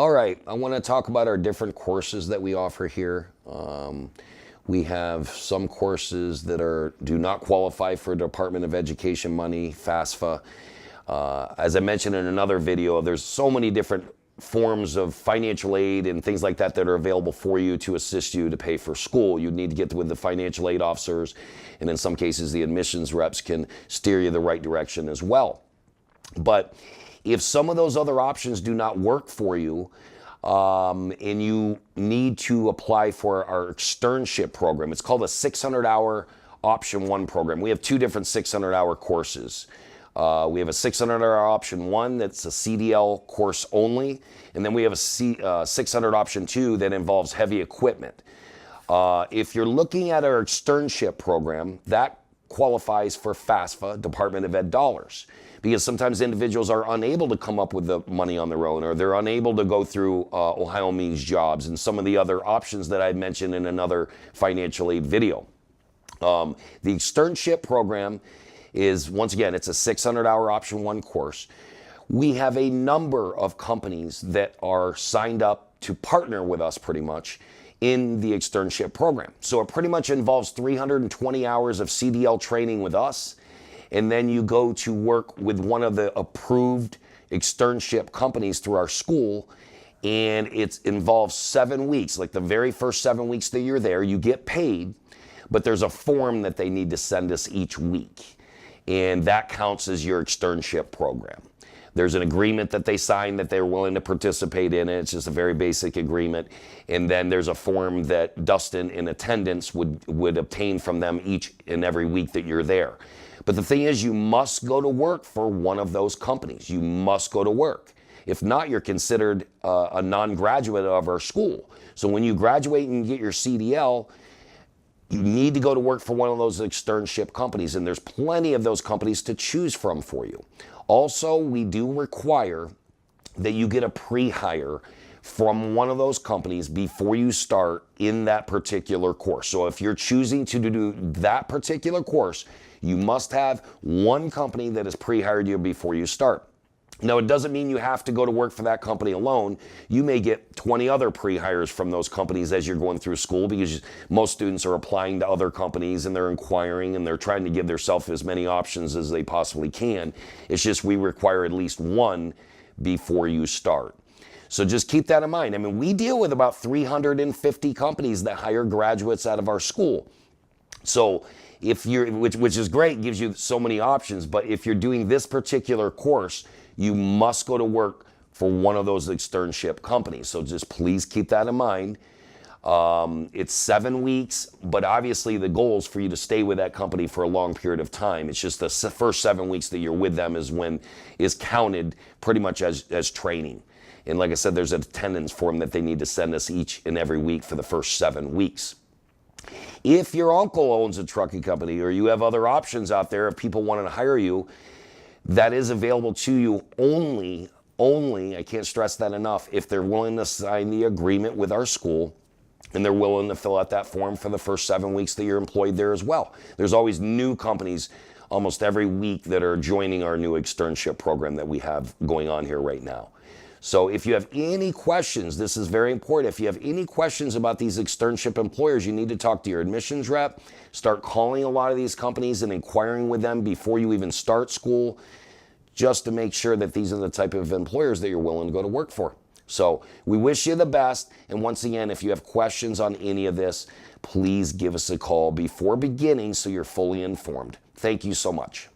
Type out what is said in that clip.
All right, I want to talk about our different courses that we offer here. We have some courses that do not qualify for Department of Education money, FAFSA. As I mentioned in another video, there's so many different forms of financial aid and things like that that are available for you to assist you to pay for school. You need to get with the financial aid officers, and in some cases the admissions reps can steer you the right direction as well. But if some of those other options do not work for you, and you need to apply for our Externship program, it's called a 600-hour Option 1 program. We have two different 600-hour courses. We have a 600-hour Option 1 that's a CDL course only, and then we have a 600 Option 2 that involves heavy equipment. If you're looking at our Externship program, that qualifies for FAFSA, Department of Ed dollars, because sometimes individuals are unable to come up with the money on their own, or they're unable to go through Ohio Means Jobs and some of the other options that I mentioned in another financial aid video. The Externship program is, once again, it's a 600-hour Option 1 course. We have a number of companies that are signed up to partner with us pretty much in the Externship program. So it pretty much involves 320 hours of CDL training with us, and then you go to work with one of the approved Externship companies through our school, and it involves 7 weeks. Like the very first 7 weeks that you're there, you get paid, but there's a form that they need to send us each week, and that counts as your Externship program. There's an agreement that they sign that they're willing to participate in it. It's just a very basic agreement. And then there's a form that Dustin in attendance would obtain from them each and every week that you're there. But the thing is, you must go to work for one of those companies. You must go to work. If not, you're considered a non-graduate of our school. So when you graduate and get your CDL, you need to go to work for one of those Externship companies, and there's plenty of those companies to choose from for you. Also, we do require that you get a pre-hire from one of those companies before you start in that particular course. So if you're choosing to do that particular course, you must have one company that has pre-hired you before you start. Now, it doesn't mean you have to go to work for that company alone. You may get 20 other pre-hires from those companies as you're going through school, because most students are applying to other companies and they're inquiring and they're trying to give themselves as many options as they possibly can. It's just we require at least one before you start. So just keep that in mind. I mean, we deal with about 350 companies that hire graduates out of our school. So if you're, which is great, gives you so many options, but if you're doing this particular course, you must go to work for one of those Externship companies. So just please keep that in mind. It's 7 weeks, but obviously the goal is for you to stay with that company for a long period of time. It's just the first 7 weeks that you're with them is counted pretty much as training. And like I said, there's an attendance form that they need to send us each and every week for the first 7 weeks. If your uncle owns a trucking company, or you have other options out there, if people want to hire you, that is available to you only, I can't stress that enough, if they're willing to sign the agreement with our school and they're willing to fill out that form for the first 7 weeks that you're employed there as well. There's always new companies almost every week that are joining our new Externship program that we have going on here right now. So if you have any questions, this is very important. If you have any questions about these Externship employers, you need to talk to your admissions rep. Start calling a lot of these companies and inquiring with them before you even start school, just to make sure that these are the type of employers that you're willing to go to work for. So we wish you the best. And once again, if you have questions on any of this, please give us a call before beginning so you're fully informed. Thank you so much.